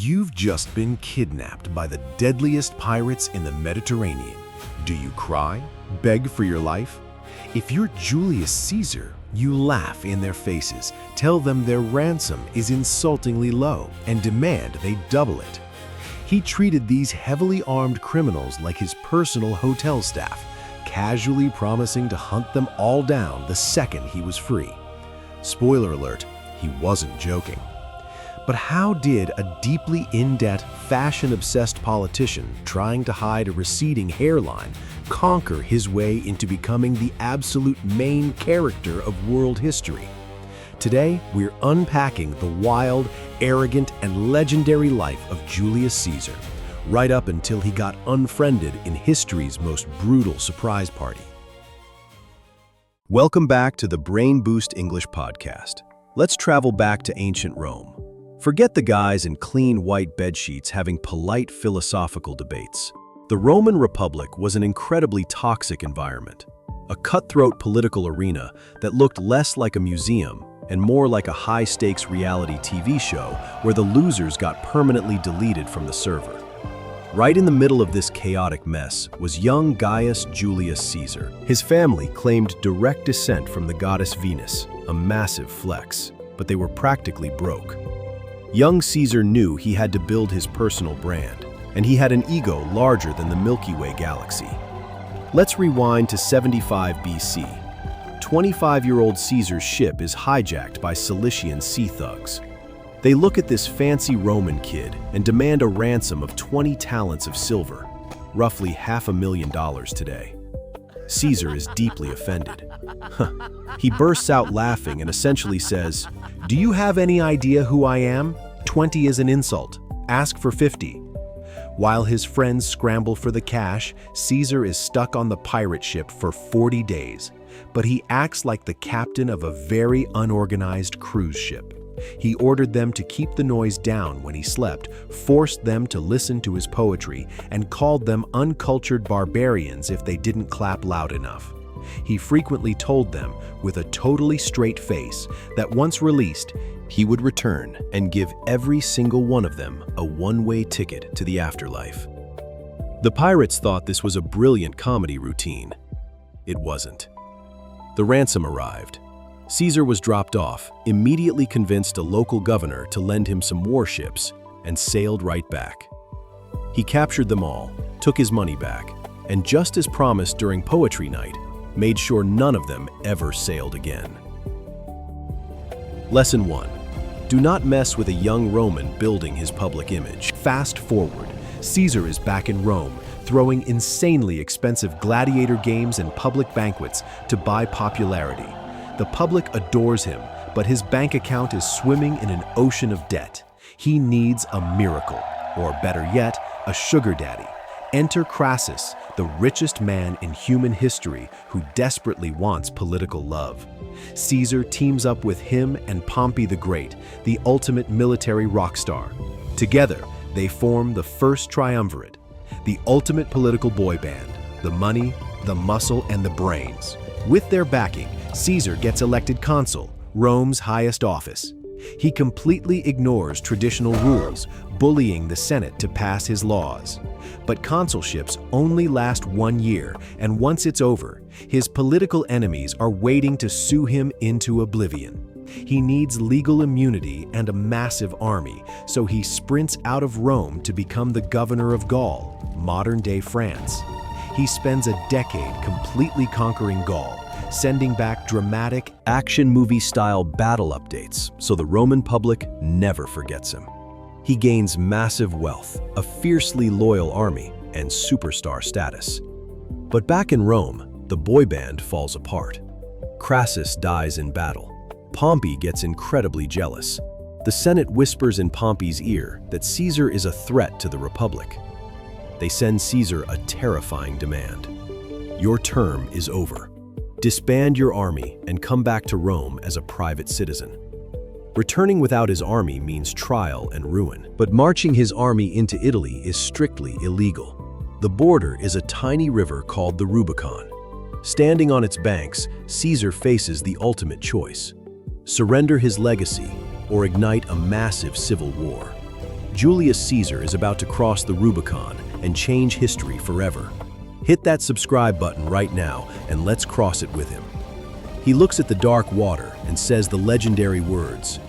You've just been kidnapped by the deadliest pirates in the Mediterranean. Do you cry? Beg for your life? If you're Julius Caesar, you laugh in their faces, tell them their ransom is insultingly low, and demand they double it. He treated these heavily armed criminals like his personal hotel staff, casually promising to hunt them all down the second he was free. Spoiler alert, he wasn't joking. But how did a deeply in-debt, fashion-obsessed politician trying to hide a receding hairline conquer his way into becoming the absolute main character of world history? Today, we're unpacking the wild, arrogant, and legendary life of Julius Caesar, right up until he got unfriended in history's most brutal surprise party. Welcome back to the BrainBoost English Podcast. Let's travel back to ancient Rome. Forget the guys in clean white bedsheets having polite philosophical debates. The Roman Republic was an incredibly toxic environment, a cutthroat political arena that looked less like a museum and more like a high-stakes reality TV show where the losers got permanently deleted from the server. Right in the middle of this chaotic mess was young Gaius Julius Caesar. His family claimed direct descent from the goddess Venus, a massive flex, but they were practically broke. Young Caesar knew he had to build his personal brand, and he had an ego larger than the Milky Way galaxy. Let's rewind to 75 BC. 25-year-old Caesar's ship is hijacked by Cilician sea thugs. They look at this fancy Roman kid and demand a ransom of 20 talents of silver, roughly $500,000 today. Caesar is deeply offended. He bursts out laughing and essentially says, "Do you have any idea who I am? 20 is an insult. Ask for 50. While his friends scramble for the cash, Caesar is stuck on the pirate ship for 40 days. But he acts like the captain of a very unorganized cruise ship. He ordered them to keep the noise down when he slept, forced them to listen to his poetry, and called them uncultured barbarians if they didn't clap loud enough. He frequently told them, with a totally straight face, that once released, he would return and give every single one of them a one-way ticket to the afterlife." The pirates thought this was a brilliant comedy routine. It wasn't. The ransom arrived. Caesar was dropped off, immediately convinced a local governor to lend him some warships, and sailed right back. He captured them all, took his money back, and just as promised during poetry night, made sure none of them ever sailed again. Lesson 1. Do not mess with a young Roman building his public image. Fast forward, Caesar is back in Rome, throwing insanely expensive gladiator games and public banquets to buy popularity. The public adores him, but his bank account is swimming in an ocean of debt. He needs a miracle, or better yet, a sugar daddy. Enter Crassus, the richest man in human history who desperately wants political love. Caesar teams up with him and Pompey the Great, the ultimate military rock star. Together, they form the first triumvirate, the ultimate political boy band, the money, the muscle, and the brains. With their backing, Caesar gets elected consul, Rome's highest office. He completely ignores traditional rules, bullying the Senate to pass his laws. But consulships only last 1 year, and once it's over, his political enemies are waiting to sue him into oblivion. He needs legal immunity and a massive army, so he sprints out of Rome to become the governor of Gaul, modern-day France. He spends a decade completely conquering Gaul, sending back dramatic, action movie-style battle updates so the Roman public never forgets him. He gains massive wealth, a fiercely loyal army, and superstar status. But back in Rome, the boy band falls apart. Crassus dies in battle. Pompey gets incredibly jealous. The Senate whispers in Pompey's ear that Caesar is a threat to the Republic. They send Caesar a terrifying demand. Your term is over. Disband your army and come back to Rome as a private citizen. Returning without his army means trial and ruin, but marching his army into Italy is strictly illegal. The border is a tiny river called the Rubicon. Standing on its banks, Caesar faces the ultimate choice: surrender his legacy or ignite a massive civil war. Julius Caesar is about to cross the Rubicon and change history forever. Hit that subscribe button right now and let's cross it with him. He looks at the dark water and says the legendary words,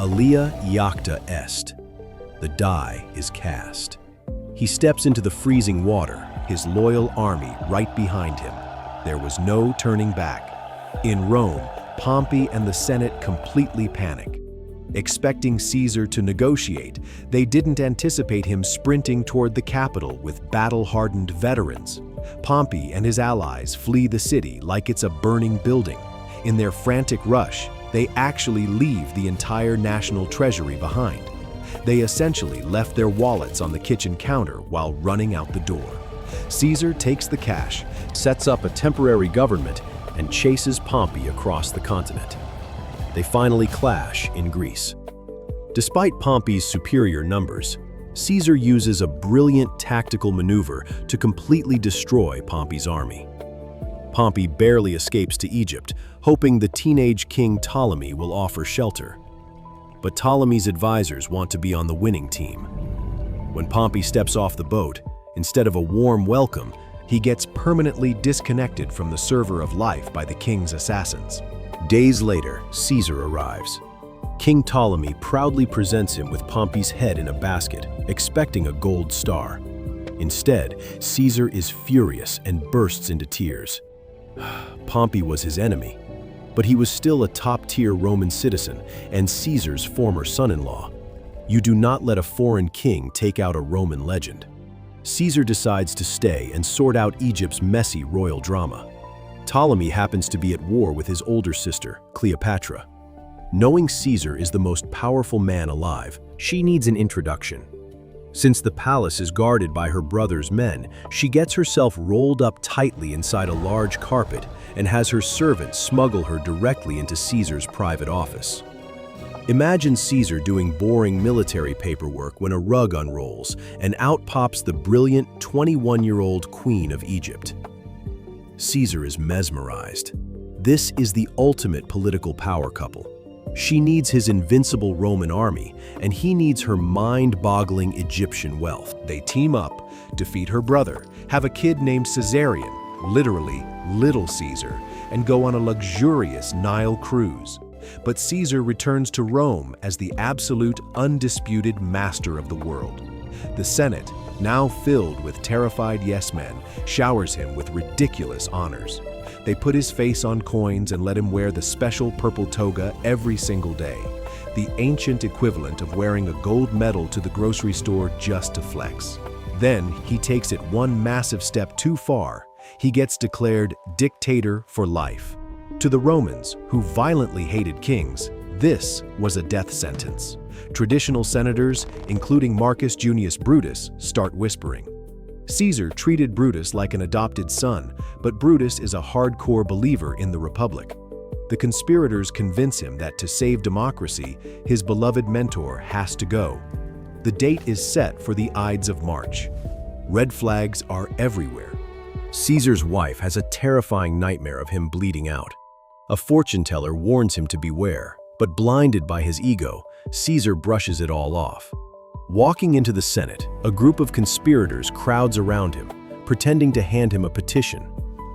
"Alia iacta est." The die is cast. He steps into the freezing water, his loyal army right behind him. There was no turning back. In Rome, Pompey and the Senate completely panic. Expecting Caesar to negotiate, they didn't anticipate him sprinting toward the capital with battle-hardened veterans. Pompey and his allies flee the city like it's a burning building. In their frantic rush, they actually leave the entire national treasury behind. They essentially left their wallets on the kitchen counter while running out the door. Caesar takes the cash, sets up a temporary government, and chases Pompey across the continent. They finally clash in Greece. Despite Pompey's superior numbers, Caesar uses a brilliant tactical maneuver to completely destroy Pompey's army. Pompey barely escapes to Egypt, hoping the teenage King Ptolemy will offer shelter. But Ptolemy's advisors want to be on the winning team. When Pompey steps off the boat, instead of a warm welcome, he gets permanently disconnected from the server of life by the king's assassins. Days later, Caesar arrives. King Ptolemy proudly presents him with Pompey's head in a basket, expecting a gold star. Instead, Caesar is furious and bursts into tears. Pompey was his enemy, but he was still a top-tier Roman citizen and Caesar's former son-in-law. You do not let a foreign king take out a Roman legend. Caesar decides to stay and sort out Egypt's messy royal drama. Ptolemy happens to be at war with his older sister, Cleopatra. Knowing Caesar is the most powerful man alive, she needs an introduction. Since the palace is guarded by her brother's men, she gets herself rolled up tightly inside a large carpet and has her servant smuggle her directly into Caesar's private office. Imagine Caesar doing boring military paperwork when a rug unrolls and out pops the brilliant 21-year-old Queen of Egypt. Caesar is mesmerized. This is the ultimate political power couple. She needs his invincible Roman army, and he needs her mind-boggling Egyptian wealth. They team up, defeat her brother, have a kid named Caesarion, literally Little Caesar, and go on a luxurious Nile cruise. But Caesar returns to Rome as the absolute, undisputed master of the world. The Senate, now filled with terrified yes-men, showers him with ridiculous honors. They put his face on coins and let him wear the special purple toga every single day, the ancient equivalent of wearing a gold medal to the grocery store just to flex. Then he takes it one massive step too far. He gets declared dictator for life. To the Romans, who violently hated kings, this was a death sentence. Traditional senators, including Marcus Junius Brutus, start whispering. Caesar treated Brutus like an adopted son, but Brutus is a hardcore believer in the Republic. The conspirators convince him that to save democracy, his beloved mentor has to go. The date is set for the Ides of March. Red flags are everywhere. Caesar's wife has a terrifying nightmare of him bleeding out. A fortune teller warns him to beware, but blinded by his ego, Caesar brushes it all off. Walking into the Senate, a group of conspirators crowds around him, pretending to hand him a petition.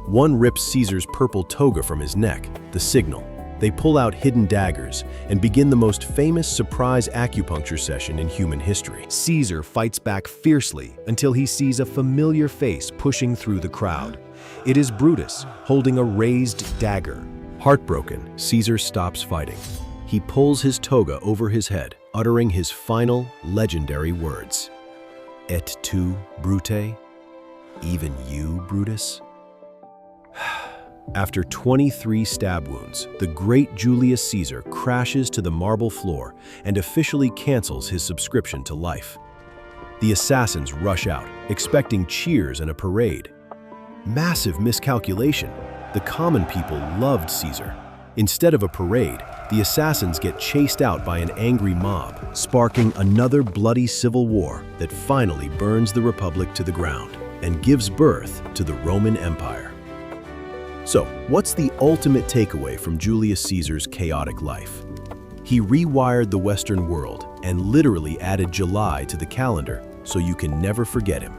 One rips Caesar's purple toga from his neck, the signal. They pull out hidden daggers and begin the most famous surprise acupuncture session in human history. Caesar fights back fiercely until he sees a familiar face pushing through the crowd. It is Brutus, holding a raised dagger. Heartbroken, Caesar stops fighting. He pulls his toga over his head, uttering his final legendary words. Et tu, Brute? Even you, Brutus? After 23 stab wounds, the great Julius Caesar crashes to the marble floor and officially cancels his subscription to life. The assassins rush out, expecting cheers and a parade. Massive miscalculation. The common people loved Caesar. Instead of a parade, the assassins get chased out by an angry mob, sparking another bloody civil war that finally burns the Republic to the ground and gives birth to the Roman Empire. So, what's the ultimate takeaway from Julius Caesar's chaotic life? He rewired the Western world and literally added July to the calendar so you can never forget him.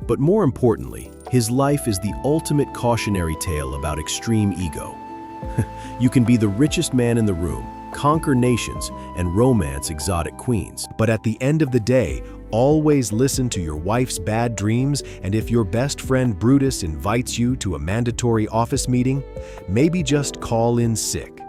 But more importantly, his life is the ultimate cautionary tale about extreme ego. You can be the richest man in the room, conquer nations, and romance exotic queens. But at the end of the day, always listen to your wife's bad dreams, and if your best friend Brutus invites you to a mandatory office meeting, maybe just call in sick.